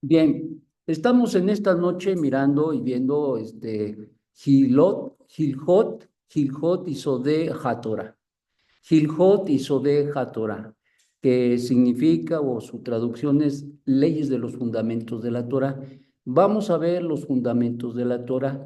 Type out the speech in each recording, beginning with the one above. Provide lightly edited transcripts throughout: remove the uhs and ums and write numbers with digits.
Bien, estamos en esta noche mirando y viendo Gilhot y Sodé Hatorah. Gilhot y Sodé Hatorah, que significa, o su traducción es leyes de los fundamentos de la Torah. Vamos a ver los fundamentos de la Torah,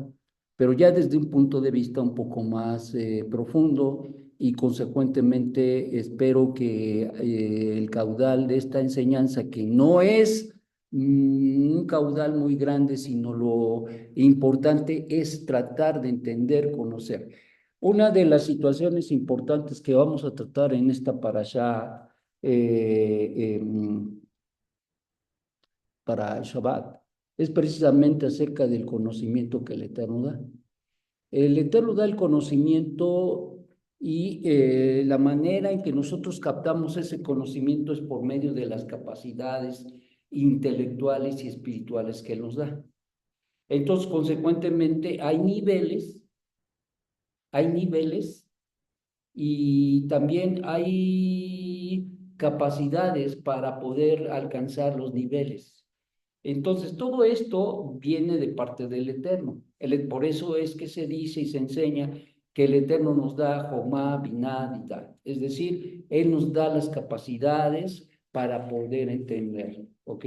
pero ya desde un punto de vista un poco más profundo y consecuentemente espero que el caudal de esta enseñanza, que no es un caudal muy grande, sino lo importante es tratar de entender, conocer. Una de las situaciones importantes que vamos a tratar en esta parashá para Shabbat es precisamente acerca del conocimiento que el Eterno da. El Eterno da el conocimiento y la manera en que nosotros captamos ese conocimiento es por medio de las capacidades intelectuales y espirituales que Él nos da. Entonces, consecuentemente, hay niveles y también hay capacidades para poder alcanzar los niveles. Entonces, todo esto viene de parte del Eterno. Por eso es que se dice y se enseña que el Eterno nos da Jomá, Binah y tal. Es decir, Él nos da las capacidades para poder entender, ¿ok?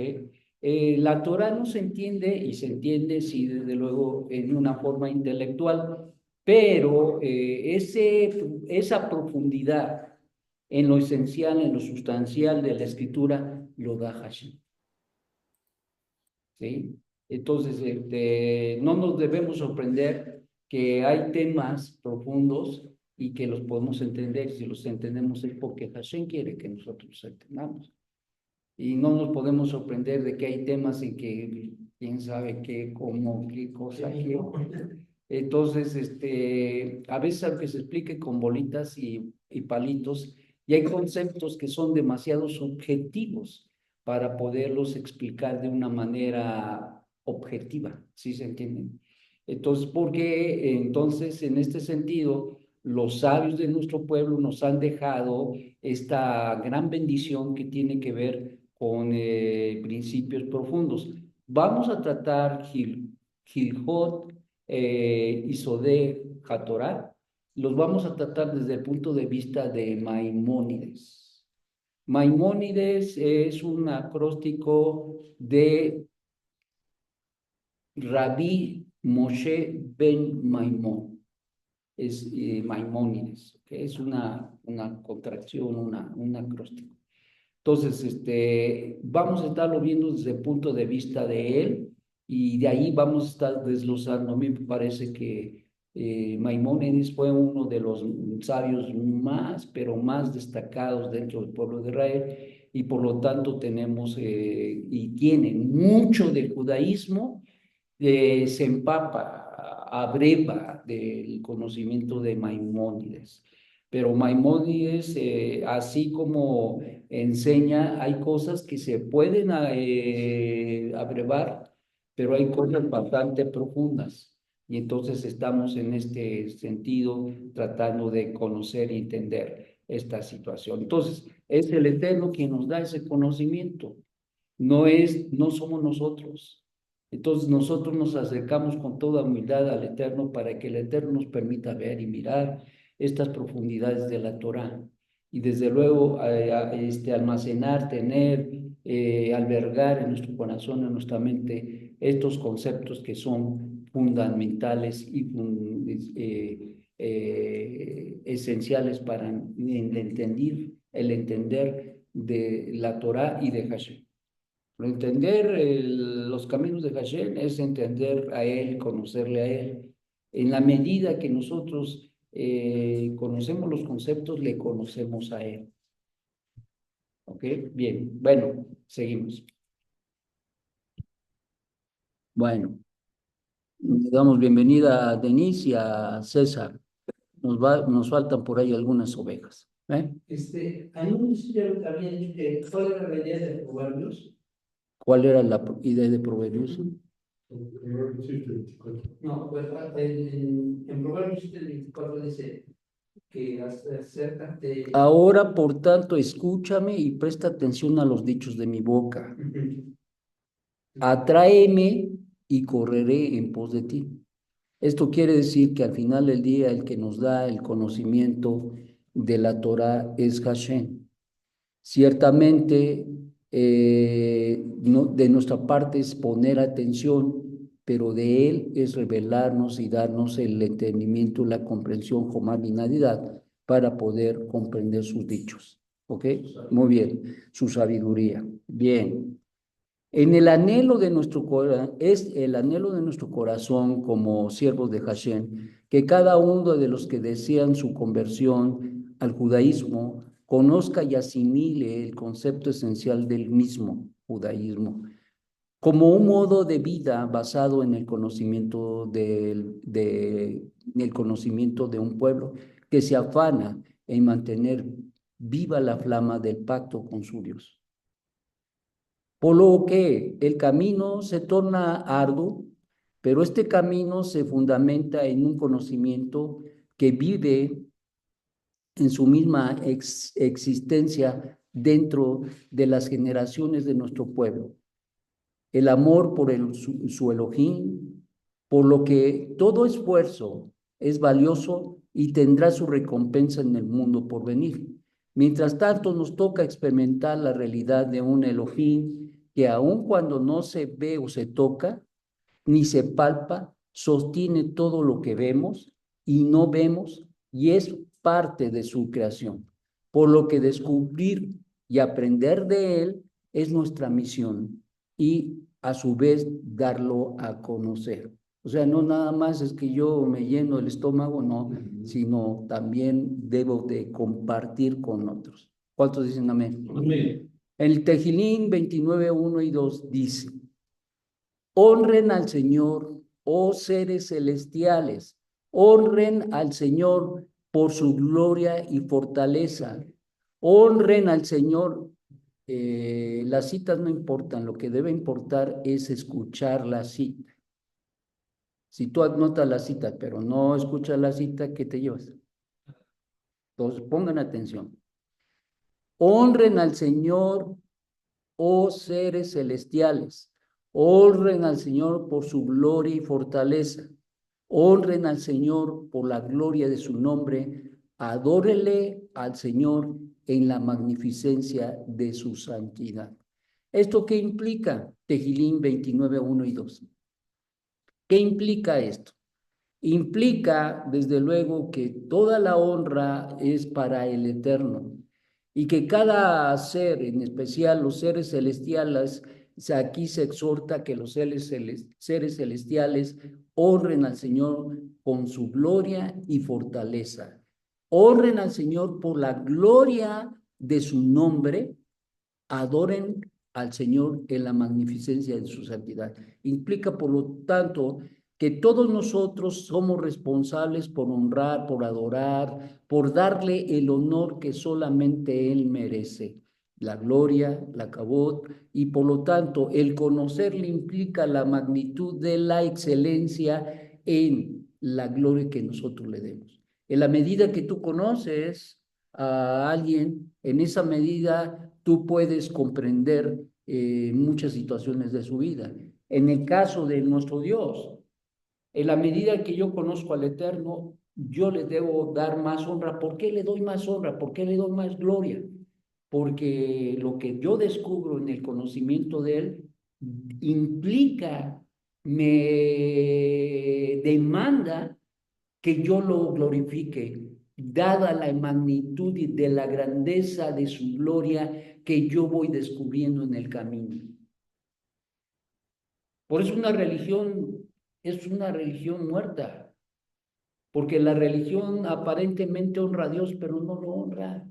La Torah no se entiende y se entiende, sí, desde luego, en una forma intelectual, pero esa profundidad en lo esencial, en lo sustancial de la escritura, lo da Hashem. ¿Sí? Entonces, no nos debemos sorprender que hay temas profundos y que los podemos entender. Si los entendemos es porque Hashem quiere que nosotros los entendamos. Y no nos podemos sorprender de que hay temas en que quién sabe qué, cómo, qué cosa, qué. Entonces, a veces aunque se explique con bolitas y palitos, y hay conceptos que son demasiado subjetivos para poderlos explicar de una manera objetiva, ¿sí se entienden? Entonces, porque entonces en este sentido, los sabios de nuestro pueblo nos han dejado esta gran bendición que tiene que ver con principios profundos. Vamos a tratar Gilhot y Sodé Hatorá, los vamos a tratar desde el punto de vista de Maimónides. Maimónides es un acróstico de Rabí Moshe ben Maimón, es Maimónides, que es una contracción, un acróstico. Entonces, vamos a estarlo viendo desde el punto de vista de él y de ahí vamos a estar desglosando. A mí me parece que Maimónides fue uno de los sabios más, pero más destacados dentro del pueblo de Israel y por lo tanto tenemos y tiene mucho de judaísmo, se empapa, abreva del conocimiento de Maimónides. Pero Maimónides, así como enseña, hay cosas que se pueden abrevar, pero hay cosas bastante profundas. Y entonces estamos en este sentido tratando de conocer y entender esta situación. Entonces, es el Eterno quien nos da ese conocimiento, no somos nosotros. Entonces nosotros nos acercamos con toda humildad al Eterno para que el Eterno nos permita ver y mirar estas profundidades de la Torá. Y desde luego almacenar, tener, albergar en nuestro corazón, en nuestra mente, estos conceptos que son fundamentales y esenciales para el entender de la Torá y de Hashem. Entender los caminos de Hashem es entender a Él, conocerle a Él. En la medida que nosotros conocemos los conceptos, le conocemos a Él. ¿Ok? Bien, bueno, seguimos. Bueno, le damos bienvenida a Denise y a César. Nos faltan por ahí algunas ovejas. ¿Eh? A mí me había dicho que cuál era la idea de Proverbios. ¿Cuál era la idea de Proverbios? No, pues en Proverbios 7:24 dice que acércate. Ahora, por tanto, escúchame y presta atención a los dichos de mi boca. Atráeme y correré en pos de ti. Esto quiere decir que al final del día el que nos da el conocimiento de la Torah es Hashem. Ciertamente, de nuestra parte es poner atención, pero de Él es revelarnos y darnos el entendimiento, la comprensión, Jomar binadidad, para poder comprender sus dichos. ¿Ok? Muy bien. Su sabiduría. Bien. En el anhelo de es el anhelo de nuestro corazón como siervos de Hashem, que cada uno de los que desean su conversión al judaísmo conozca y asimile el concepto esencial del mismo judaísmo, como un modo de vida basado en el conocimiento el conocimiento de un pueblo que se afana en mantener viva la flama del pacto con su Dios. Por lo que el camino se torna arduo, pero este camino se fundamenta en un conocimiento que vive en su misma existencia dentro de las generaciones de nuestro pueblo. El amor por su Elohim, por lo que todo esfuerzo es valioso y tendrá su recompensa en el mundo por venir. Mientras tanto, nos toca experimentar la realidad de un Elohim que aun cuando no se ve o se toca, ni se palpa, sostiene todo lo que vemos y no vemos y es parte de su creación. Por lo que descubrir y aprender de él es nuestra misión y a su vez darlo a conocer. O sea, no nada más es que yo me lleno el estómago, no, sino también debo de compartir con otros. ¿Cuántos dicen amén? Amén. El Tejilín 29, 1 y 2 dice: honren al Señor, oh seres celestiales, honren al Señor por su gloria y fortaleza, honren al Señor. Las citas no importan, lo que debe importar es escuchar la cita. Si tú anotas la cita, pero no escuchas la cita, ¿qué te llevas? Entonces, pongan atención. Honren al Señor, oh seres celestiales, honren al Señor por su gloria y fortaleza, honren al Señor por la gloria de su nombre, adórenle al Señor en la magnificencia de su santidad. ¿Esto qué implica? Tejilín 29, 1 y 2. ¿Qué implica esto? Implica, desde luego, que toda la honra es para el Eterno y que cada ser, en especial los seres celestiales, aquí se exhorta que los seres celestiales honren al Señor con su gloria y fortaleza. Honren al Señor por la gloria de su nombre, adoren al Señor en la magnificencia de su santidad. Implica, por lo tanto, que todos nosotros somos responsables por honrar, por adorar, por darle el honor que solamente Él merece, la gloria, la cabot, y por lo tanto el conocerle implica la magnitud de la excelencia en la gloria que nosotros le demos. En la medida que tú conoces a alguien, en esa medida tú puedes comprender muchas situaciones de su vida. En el caso de nuestro Dios, en la medida que yo conozco al Eterno, yo le debo dar más honra. ¿Por qué le doy más honra? ¿Por qué le doy más gloria? Porque lo que yo descubro en el conocimiento de Él implica, me demanda que yo lo glorifique, dada la magnitud y de la grandeza de su gloria que yo voy descubriendo en el camino. Por eso es una religión muerta, porque la religión aparentemente honra a Dios, pero no lo honra.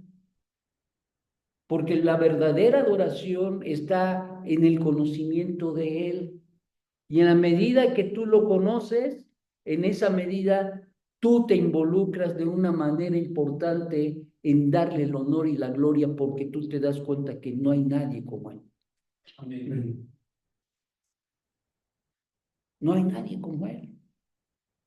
Porque la verdadera adoración está en el conocimiento de Él. Y en la medida que tú lo conoces, en esa medida tú te involucras de una manera importante en darle el honor y la gloria porque tú te das cuenta que no hay nadie como Él. Amén. No hay nadie como Él.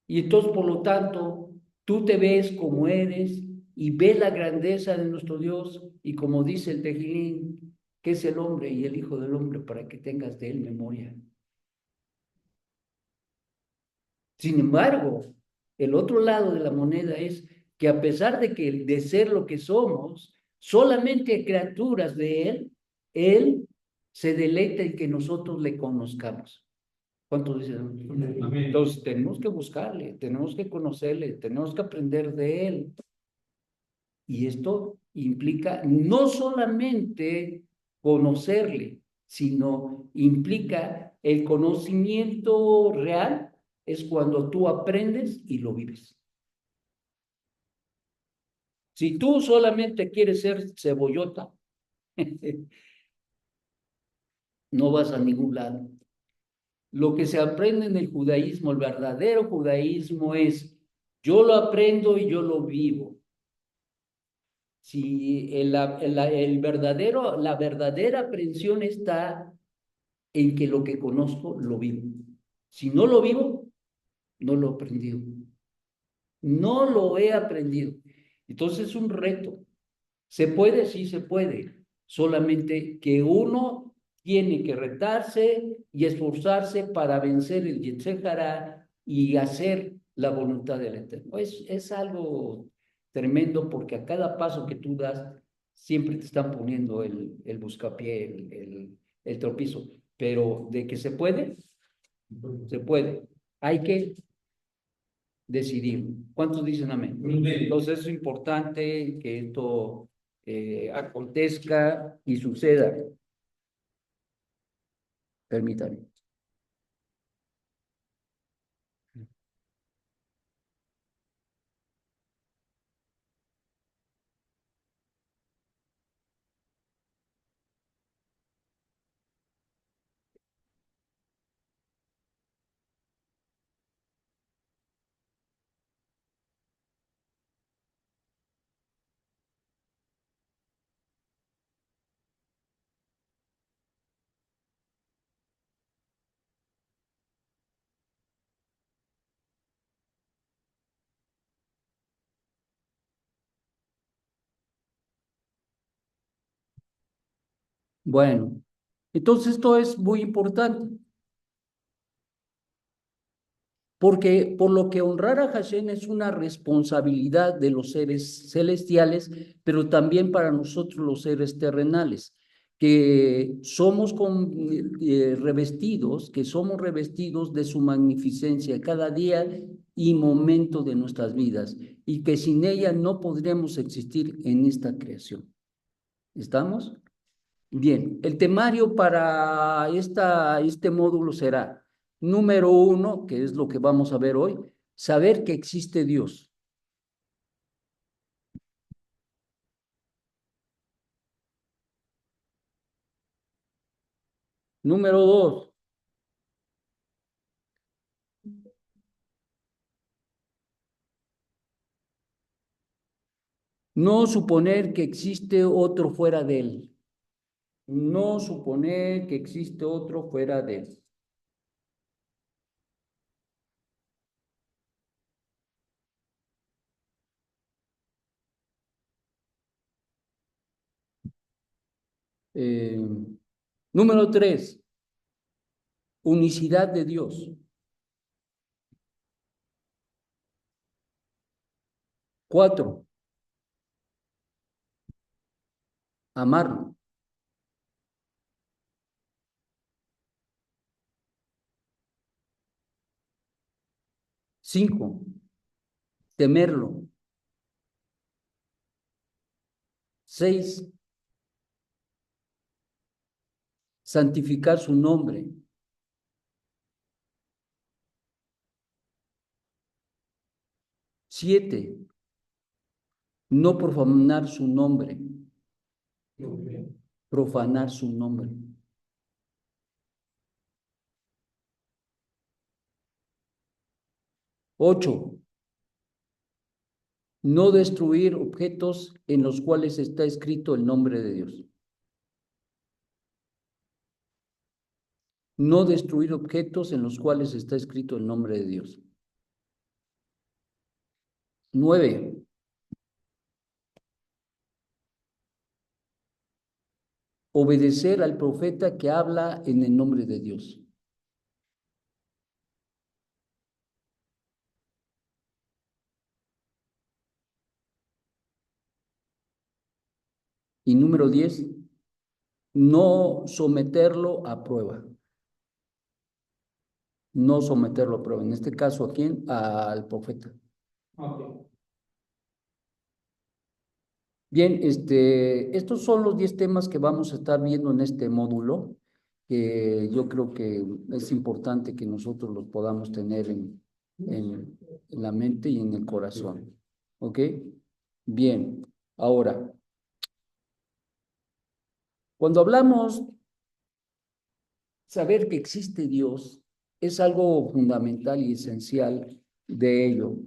Y entonces, por lo tanto, tú te ves como eres y ves la grandeza de nuestro Dios y como dice el Tejilín, qué es el hombre y el Hijo del Hombre para que tengas de él memoria. Sin embargo, el otro lado de la moneda es que a pesar de ser lo que somos, solamente criaturas de él se deleita en que nosotros le conozcamos. ¿Cuánto dicen? Amén. Entonces tenemos que buscarle, tenemos que conocerle, tenemos que aprender de él. Y esto implica no solamente conocerle, sino implica el conocimiento real, es cuando tú aprendes y lo vives. Si tú solamente quieres ser cebollota, no vas a ningún lado. Lo que se aprende en el judaísmo, el verdadero judaísmo es, yo lo aprendo y yo lo vivo. Si la verdadera aprensión está en que lo que conozco lo vivo. Si no lo vivo, no lo he aprendido. No lo he aprendido. Entonces es un reto. ¿Se puede? Sí se puede. Solamente que uno tiene que retarse y esforzarse para vencer el Yetzer Hará y hacer la voluntad del Eterno. Es algo tremendo porque a cada paso que tú das, siempre te están poniendo el buscapié, el tropiezo. Pero de que se puede, se puede. Hay que decidir. ¿Cuántos dicen amén? Entonces es importante que esto acontezca y suceda. Permítanme. Bueno, entonces esto es muy importante, porque por lo que honrar a Hashem es una responsabilidad de los seres celestiales, pero también para nosotros los seres terrenales, que somos revestidos, que somos revestidos de su magnificencia cada día y momento de nuestras vidas, y que sin ella no podríamos existir en esta creación. ¿Estamos? Bien, el temario para este módulo será, número 1, que es lo que vamos a ver hoy, saber que existe Dios. Número 2, no suponer que existe otro fuera de él. No suponer que existe otro fuera de él. Eh, Número 3, unicidad de Dios. 4, amarlo. 5, temerlo. 6, santificar su nombre. 7, no profanar su nombre. Profanar su nombre. 8, no destruir objetos en los cuales está escrito el nombre de Dios. No destruir objetos en los cuales está escrito el nombre de Dios. 9, obedecer al profeta que habla en el nombre de Dios. Y número 10, no someterlo a prueba. No someterlo a prueba. En este caso, ¿a quién? Al profeta. Ok. Bien, estos son los 10 temas que vamos a estar viendo en este módulo, que yo creo que es importante que nosotros los podamos tener en la mente y en el corazón. ¿Ok? Bien, ahora, cuando hablamos saber que existe Dios es algo fundamental y esencial de ello.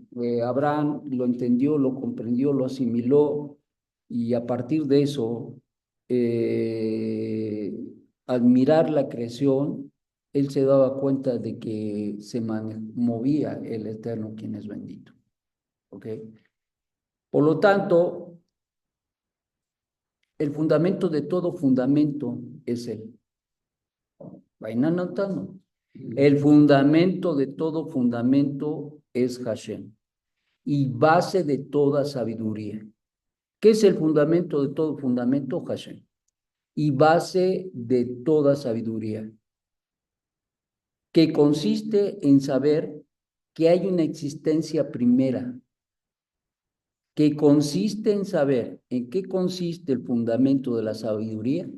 Abraham lo entendió, lo comprendió, lo asimiló y a partir de eso, al mirar la creación, él se daba cuenta de que se movía el Eterno, quien es bendito. ¿Ok? Por lo tanto, el fundamento de todo fundamento es Él. Vayan anotando. El fundamento de todo fundamento es Hashem y base de toda sabiduría. ¿Qué es el fundamento de todo fundamento? Hashem. Y base de toda sabiduría, que consiste en saber que hay una existencia primera, que consiste en saber en qué consiste el fundamento de la sabiduría,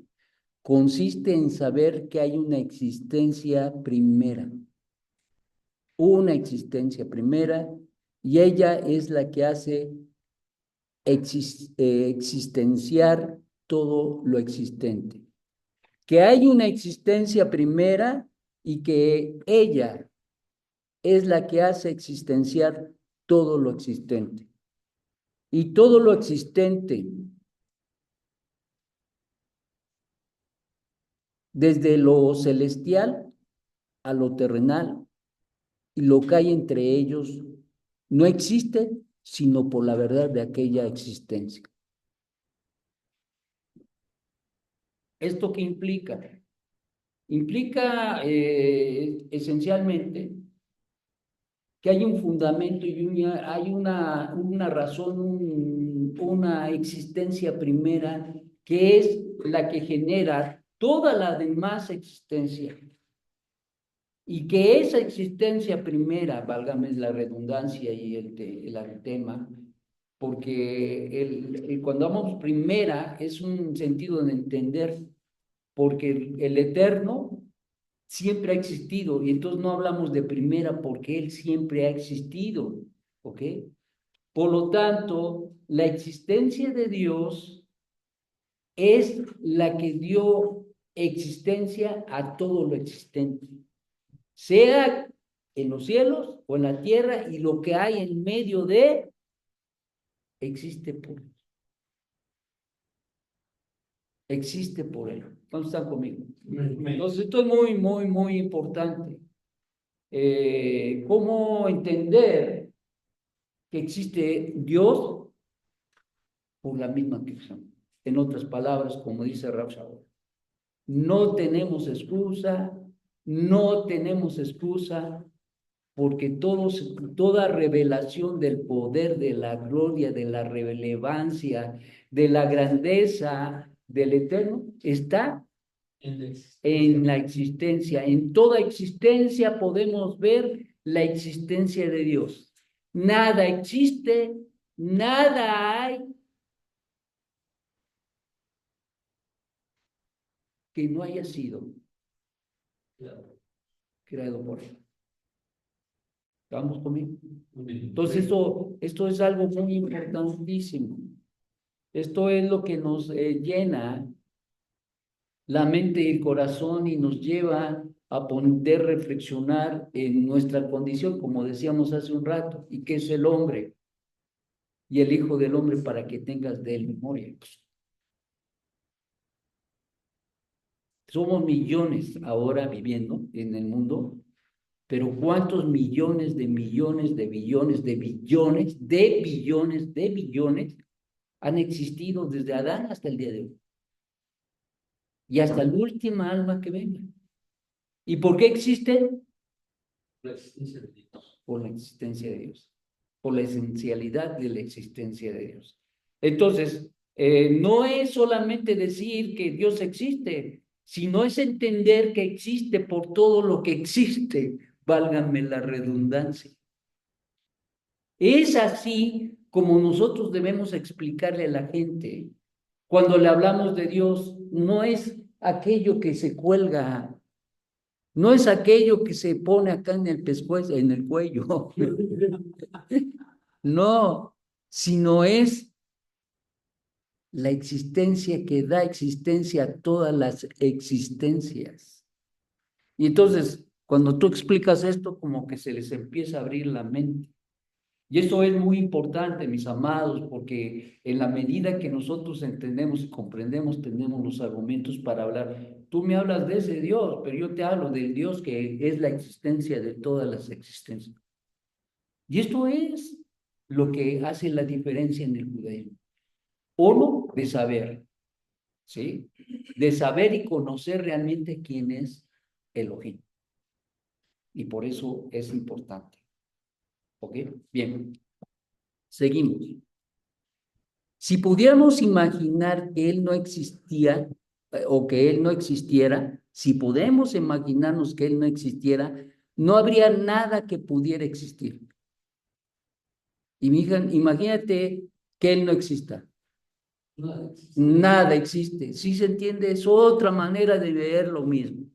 consiste en saber que hay una existencia primera. Una existencia primera y ella es la que hace existenciar todo lo existente. Que hay una existencia primera y que ella es la que hace existenciar todo lo existente. Y todo lo existente, desde lo celestial a lo terrenal, y lo que hay entre ellos no existe sino por la verdad de aquella existencia. ¿Esto qué implica? Implica esencialmente que hay un fundamento y hay una razón, una existencia primera que es la que genera toda la demás existencia. Y que esa existencia primera, válgame la redundancia y el tema, porque cuando hablamos primera es un sentido de entender, porque el eterno siempre ha existido, y entonces no hablamos de primera porque él siempre ha existido, ¿ok? Por lo tanto, la existencia de Dios es la que dio existencia a todo lo existente, sea en los cielos o en la tierra, y lo que hay en medio de existe por él. ¿Dónde están conmigo? Entonces, esto es muy, muy, muy importante. ¿Cómo entender que existe Dios? Por la misma creación? En otras palabras, como dice Rav Shaul, no tenemos excusa, no tenemos excusa, porque toda revelación del poder, de la gloria, de la relevancia, de la grandeza del Eterno está en la existencia. En toda existencia podemos ver la existencia de Dios. Nada existe, nada hay que no haya sido creado por Él. ¿Estamos conmigo? Entonces, esto es algo muy importantísimo. Esto es lo que nos llena la mente y el corazón y nos lleva a poder reflexionar en nuestra condición, como decíamos hace un rato, y qué es el hombre y el Hijo del Hombre para que tengas de él memoria. Somos millones ahora viviendo en el mundo, pero ¿cuántos millones de millones de billones de billones de billones de billones han existido desde Adán hasta el día de hoy? y hasta la última alma que venga. ¿Y por qué existen? La existencia de Dios. Por la existencia de Dios, por la esencialidad de la existencia de Dios. Entonces, no es solamente decir que Dios existe, sino es entender que existe por todo lo que existe, válgame la redundancia. Es así como nosotros debemos explicarle a la gente. Cuando le hablamos de Dios, no es aquello que se cuelga, no es aquello que se pone acá en el pescuezo, en el cuello. No, sino es la existencia que da existencia a todas las existencias. Y entonces, cuando tú explicas esto, como que se les empieza a abrir la mente. Y esto es muy importante, mis amados, porque en la medida que nosotros entendemos y comprendemos, tenemos los argumentos para hablar. Tú me hablas de ese Dios, pero yo te hablo del Dios que es la existencia de todas las existencias. Y esto es lo que hace la diferencia en el judaísmo. Uno, de saber, ¿sí? De saber y conocer realmente quién es Elohim. Y por eso es importante. ¿Ok? Bien, seguimos. Si pudiéramos imaginar que Él no existía o que Él no existiera, si podemos imaginarnos que Él no existiera, no habría nada que pudiera existir. Imagínate que Él no exista. Nada existe. Nada existe. Si se entiende, es otra manera de ver lo mismo.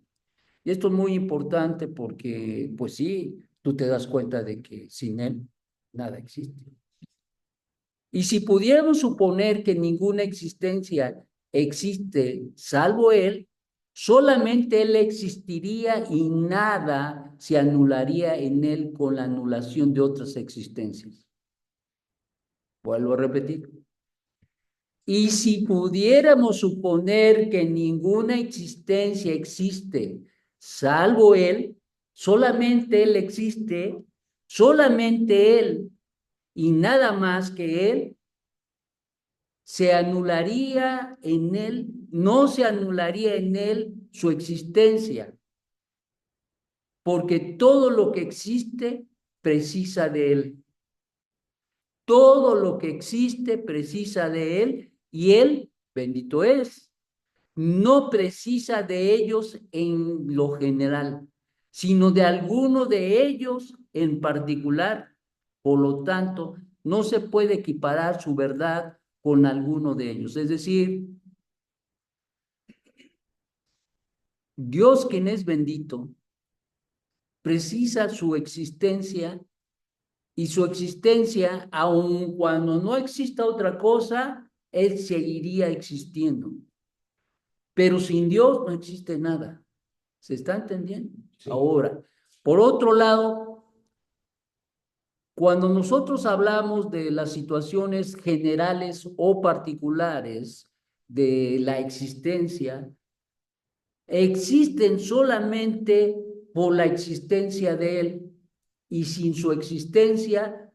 Y esto es muy importante porque, pues sí, tú te das cuenta de que sin Él nada existe. Y si pudiéramos suponer que ninguna existencia existe salvo Él, solamente Él existiría y nada se anularía en Él con la anulación de otras existencias. Vuelvo a repetir. Y si pudiéramos suponer que ninguna existencia existe salvo Él, solamente Él existe, solamente Él y nada más que Él, se anularía en Él, no se anularía en Él su existencia, porque todo lo que existe precisa de Él. Todo lo que existe precisa de Él y Él, bendito es, no precisa de ellos en lo general, sino de alguno de ellos en particular. Por lo tanto, no se puede equiparar su verdad con alguno de ellos. Es decir, Dios, quien es bendito, precisa su existencia y su existencia, aun cuando no exista otra cosa, Él seguiría existiendo. Pero sin Dios no existe nada. ¿Se está entendiendo? Sí. Ahora, por otro lado, cuando nosotros hablamos de las situaciones generales o particulares de la existencia, existen solamente por la existencia de Él y sin su existencia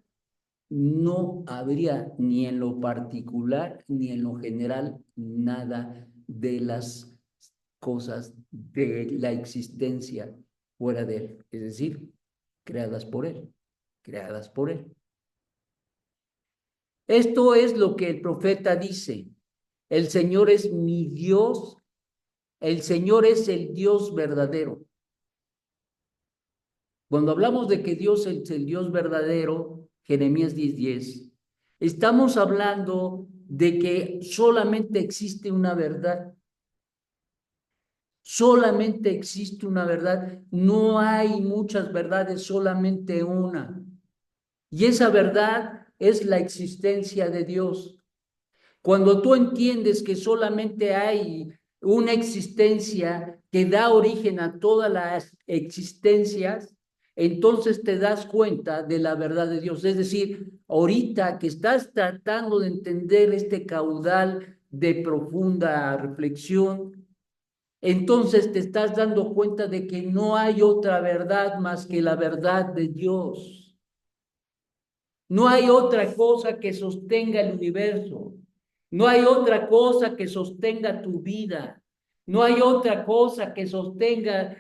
no habría ni en lo particular ni en lo general nada de las cosas de la existencia fuera de Él, es decir, creadas por Él, creadas por Él. Esto es lo que el profeta dice: el Señor es mi Dios, el Señor es el Dios verdadero. Cuando hablamos de que Dios es el Dios verdadero, Jeremías 10:10, estamos hablando de que solamente existe una verdad. Solamente existe una verdad. No hay muchas verdades, solamente una. Y esa verdad es la existencia de Dios. Cuando tú entiendes que solamente hay una existencia que da origen a todas las existencias, entonces te das cuenta de la verdad de Dios. Es decir, ahorita que estás tratando de entender este caudal de profunda reflexión, entonces te estás dando cuenta de que no hay otra verdad más que la verdad de Dios. No hay otra cosa que sostenga el universo. No hay otra cosa que sostenga tu vida. No hay otra cosa que sostenga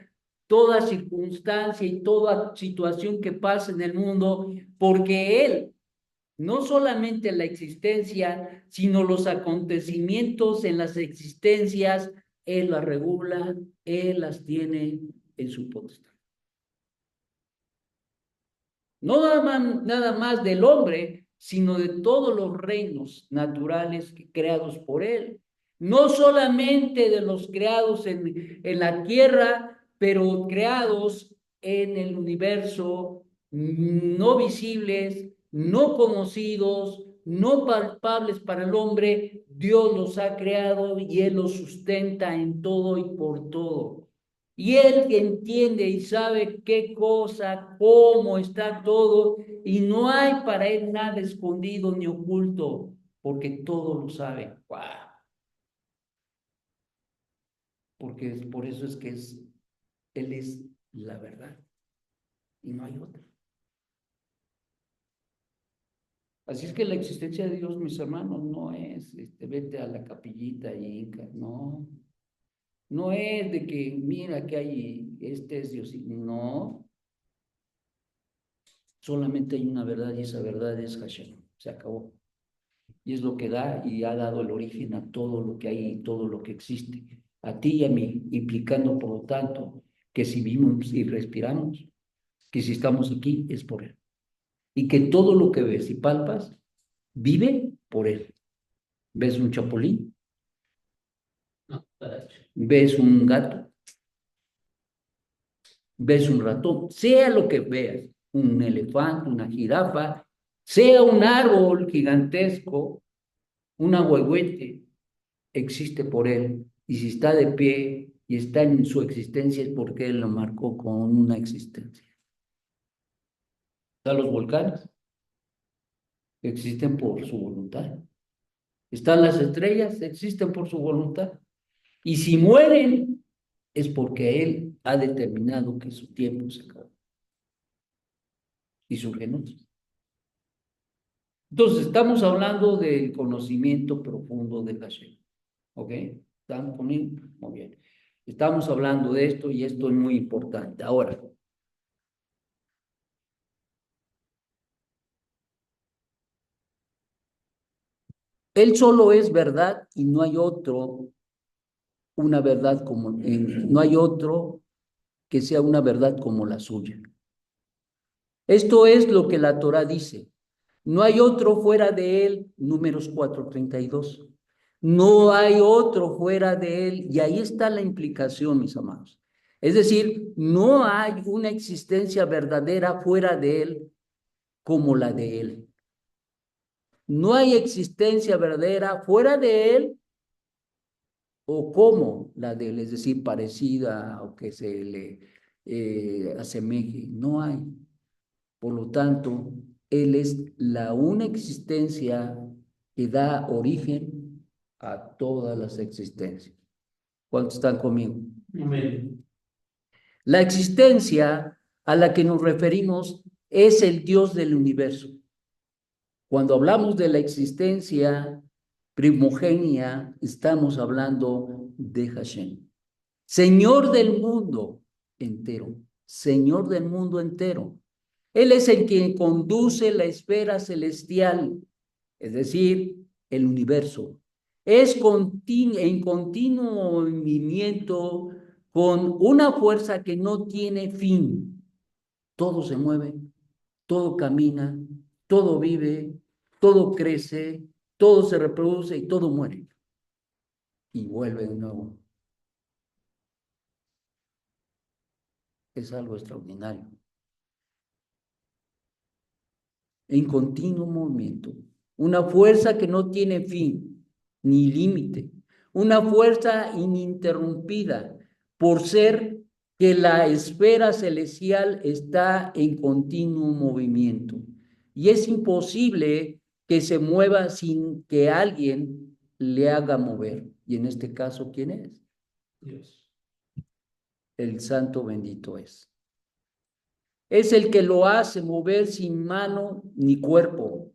toda circunstancia y toda situación que pasa en el mundo, porque Él, no solamente la existencia, sino los acontecimientos en las existencias, Él las regula, Él las tiene en su potestad. No nada más del hombre, sino de todos los reinos naturales creados por Él. No solamente de los creados en la tierra, pero creados en el universo, no visibles, no conocidos, no palpables para el hombre. Dios los ha creado y Él los sustenta en todo y por todo. Y Él entiende y sabe qué cosa, cómo está todo, y no hay para Él nada escondido ni oculto, porque todo lo sabe. ¡Wow! Porque por eso es que Él es la verdad y no hay otra. Así es que la existencia de Dios, mis hermanos, no es vete a la capillita y inca, no. No es de que mira que hay, este es Dios, no. Solamente hay una verdad y esa verdad es Hashem. Se acabó. Y es lo que da y ha dado el origen a todo lo que hay y todo lo que existe. A ti y a mí, implicando por lo tanto que si vivimos y respiramos, que si estamos aquí es por Él. Y que todo lo que ves y palpas vive por Él. ¿Ves un chapulín? No, ¿Ves un gato? ¿Ves un ratón? Sea lo que veas, un elefante, una jirafa, sea un árbol gigantesco, un ahuehuete, existe por Él. Y si está de pie y está en su existencia es porque Él lo marcó con una existencia. Están los volcanes, existen por su voluntad. Están las estrellas, existen por su voluntad. Y si mueren, es porque Él ha determinado que su tiempo se acabó. Y surgen otros. Entonces, estamos hablando del conocimiento profundo de Hashem. ¿Ok? ¿Están conmigo? Muy bien. Estamos hablando de esto y esto es muy importante. Ahora, Él solo es verdad y no hay otro, una verdad como, no hay otro que sea una verdad como la suya. Esto es lo que la Torah dice. No hay otro fuera de Él, Números 4:32. No hay otro fuera de Él, y ahí está la implicación, mis amados. Es decir, no hay una existencia verdadera fuera de Él como la de Él. No hay existencia verdadera fuera de Él o como la de Él, es decir, parecida o que se le asemeje. No hay. Por lo tanto, Él es la una existencia que da origen a todas las existencias. ¿Cuántos están conmigo? amén. La existencia a la que nos referimos es el Dios del universo. Cuando hablamos de la existencia primogenia, estamos hablando de Hashem, Señor del mundo entero, Señor del mundo entero. Él es el que conduce la esfera celestial, es decir, el universo. Es en continuo movimiento con una fuerza que no tiene fin. Todo se mueve, todo camina, todo vive, todo crece, todo se reproduce y todo muere. Y vuelve de nuevo. Es algo extraordinario. En continuo movimiento. Una fuerza que no tiene fin ni límite. Una fuerza ininterrumpida por ser que la esfera celestial está en continuo movimiento. Y es imposible que se mueva sin que alguien le haga mover. Y en este caso, ¿quién es? Dios. El santo bendito es. Es el que lo hace mover sin mano ni cuerpo.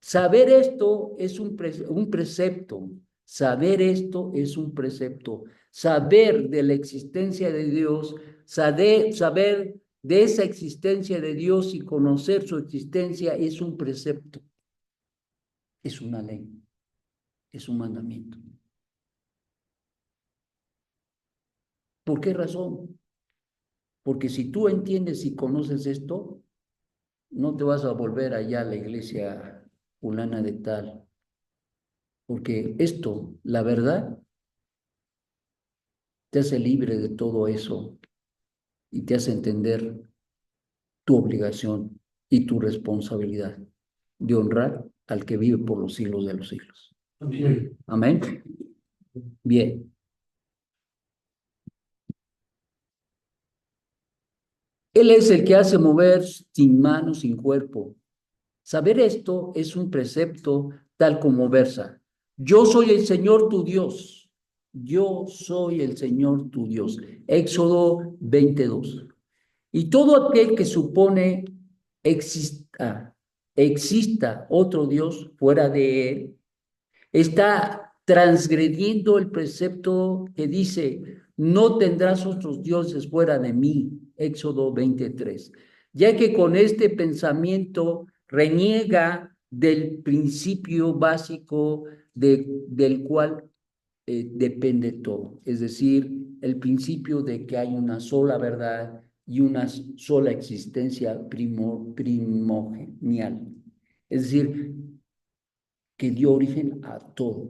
Saber esto es un precepto, Saber esto es un precepto. Saber de la existencia de Dios, saber de esa existencia de Dios y conocer su existencia es un precepto. Es una ley. Es un mandamiento. ¿Por qué razón? Porque si tú entiendes y conoces esto, no te vas a volver allá a la iglesia fulana de tal. Porque esto, la verdad, te hace libre de todo eso y te hace entender tu obligación y tu responsabilidad de honrar al que vive por los siglos de los siglos. Amén. Amén. Bien. Él es el que hace mover sin mano, sin cuerpo. Saber esto es un precepto tal como versa. Yo soy el Señor tu Dios. Yo soy el Señor tu Dios. Éxodo 22. Y todo aquel que supone exista otro Dios fuera de él, está transgrediendo el precepto que dice, no tendrás otros dioses fuera de mí, Éxodo 23, ya que con este pensamiento reniega del principio básico del cual depende todo, es decir, el principio de que hay una sola verdad y una sola existencia primordial, es decir, que dio origen a todo.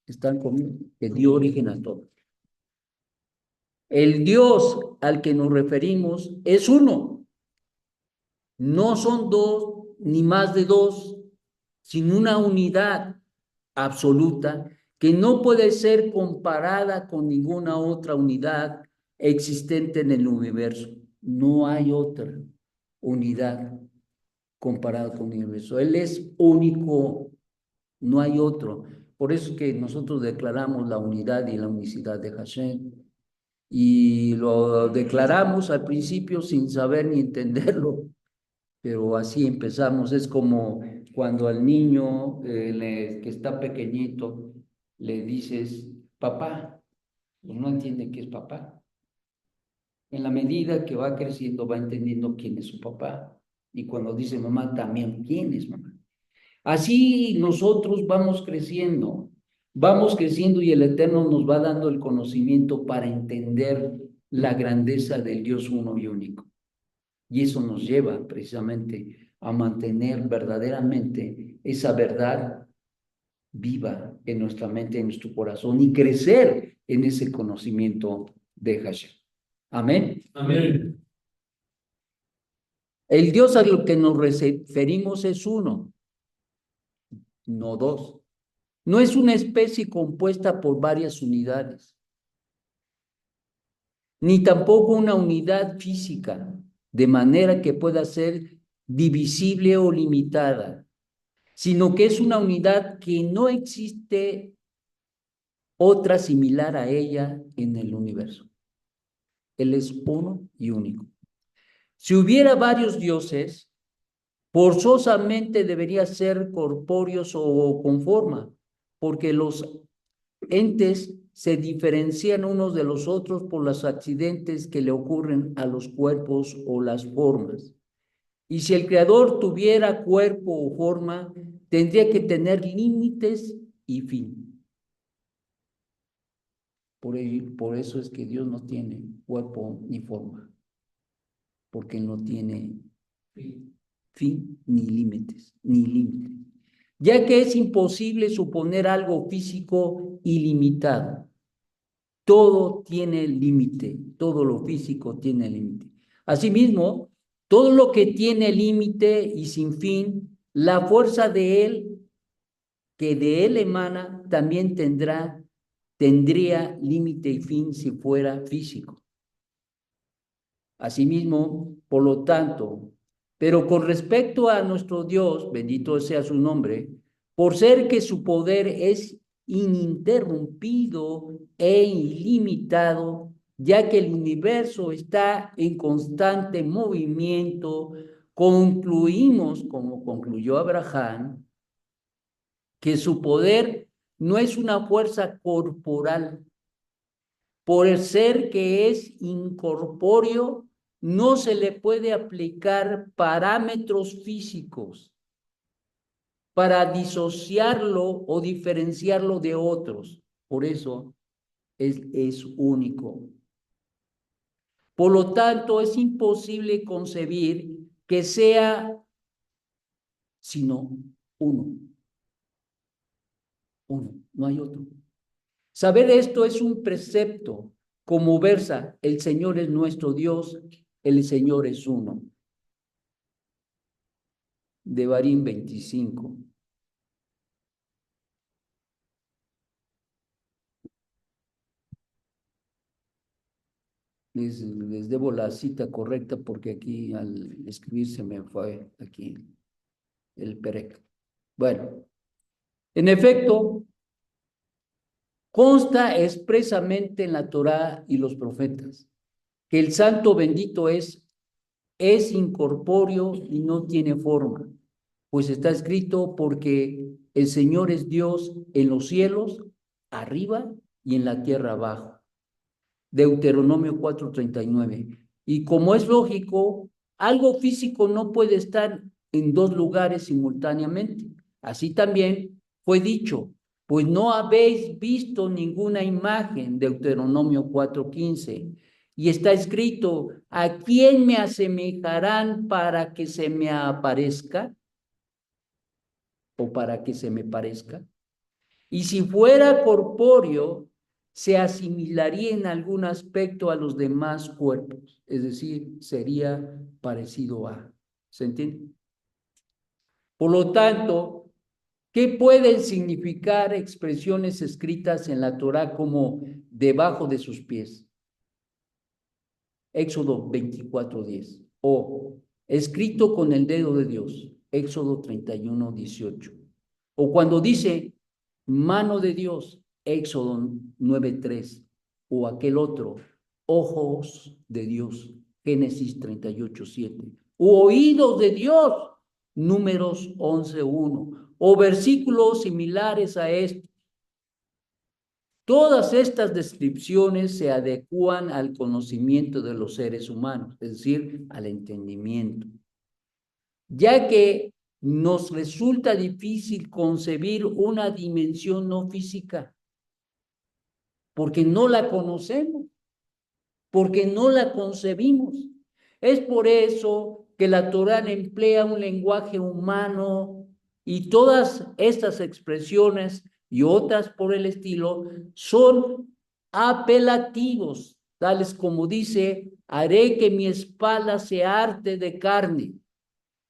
¿Están conmigo? Que dio origen a todo. El Dios al que nos referimos es uno. No son dos ni más de dos, sino una unidad absoluta que no puede ser comparada con ninguna otra unidad existente en el universo. No hay otra unidad comparada con el universo. Él es único, no hay otro. Por eso es que nosotros declaramos la unidad y la unicidad de Hashem. Y lo declaramos al principio sin saber ni entenderlo, pero así empezamos. Es como cuando al niño que está pequeñito le dices, papá, pues no entiende qué es papá. En la medida que va creciendo va entendiendo quién es su papá. Y cuando dice mamá, también quién es mamá. Así nosotros vamos creciendo y el Eterno nos va dando el conocimiento para entender la grandeza del Dios uno y único. Y eso nos lleva precisamente a mantener verdaderamente esa verdad viva en nuestra mente, en nuestro corazón y crecer en ese conocimiento de Hashem. Amén. Amén. El Dios a lo que nos referimos es uno, no dos. No es una especie compuesta por varias unidades, ni tampoco una unidad física, de manera que pueda ser divisible o limitada, sino que es una unidad que no existe otra similar a ella en el universo. Él es uno y único. Si hubiera varios dioses, forzosamente debería ser corpóreos o con forma, porque los entes se diferencian unos de los otros por los accidentes que le ocurren a los cuerpos o las formas. Y si el creador tuviera cuerpo o forma, tendría que tener límites y fin. Por eso es que Dios no tiene cuerpo ni forma, porque no tiene fin ni límites, ya que es imposible suponer algo físico ilimitado. Todo tiene límite, todo lo físico tiene límite. Asimismo, todo lo que tiene límite y sin fin, la fuerza de él, que de él emana, también tendría límite y fin si fuera físico. Asimismo, por lo tanto, pero con respecto a nuestro Dios, bendito sea su nombre, por ser que su poder es ininterrumpido e ilimitado, ya que el universo está en constante movimiento, concluimos, como concluyó Abraham, que su poder no es una fuerza corporal. Por el ser que es incorpóreo, no se le puede aplicar parámetros físicos para disociarlo o diferenciarlo de otros. Por eso es único. Por lo tanto, es imposible concebir que sea sino uno. Uno, no hay otro. Saber esto es un precepto, como versa, el Señor es nuestro Dios, el Señor es uno. Devarim 25. Les debo la cita correcta porque aquí al escribir se me fue aquí el perec. Bueno, en efecto, consta expresamente en la Torá y los profetas que el santo bendito es incorpóreo y no tiene forma, pues está escrito porque el Señor es Dios en los cielos, arriba y en la tierra abajo. Deuteronomio 4:39. Y como es lógico, algo físico no puede estar en dos lugares simultáneamente. Así también fue dicho, pues no habéis visto ninguna imagen, Deuteronomio 4:15. Y está escrito, ¿a quién me asemejarán para que se me aparezca? ¿O para que se me parezca? Y si fuera corpóreo, se asimilaría en algún aspecto a los demás cuerpos, es decir, sería parecido a. ¿Se entiende? Por lo tanto, ¿qué pueden significar expresiones escritas en la Torá como debajo de sus pies? Éxodo 24:10. O escrito con el dedo de Dios. Éxodo 31:18. O cuando dice mano de Dios, Éxodo 9:3. O aquel otro, ojos de Dios, Génesis 38:7. O oídos de Dios, Números 11:1. O versículos similares a esto. Todas estas descripciones se adecúan al conocimiento de los seres humanos, es decir, al entendimiento, ya que nos resulta difícil concebir una dimensión no física, porque no la conocemos, porque no la concebimos. Es por eso que la Torá emplea un lenguaje humano y todas estas expresiones y otras por el estilo son apelativos, tales como dice, haré que mi espalda se harte de carne,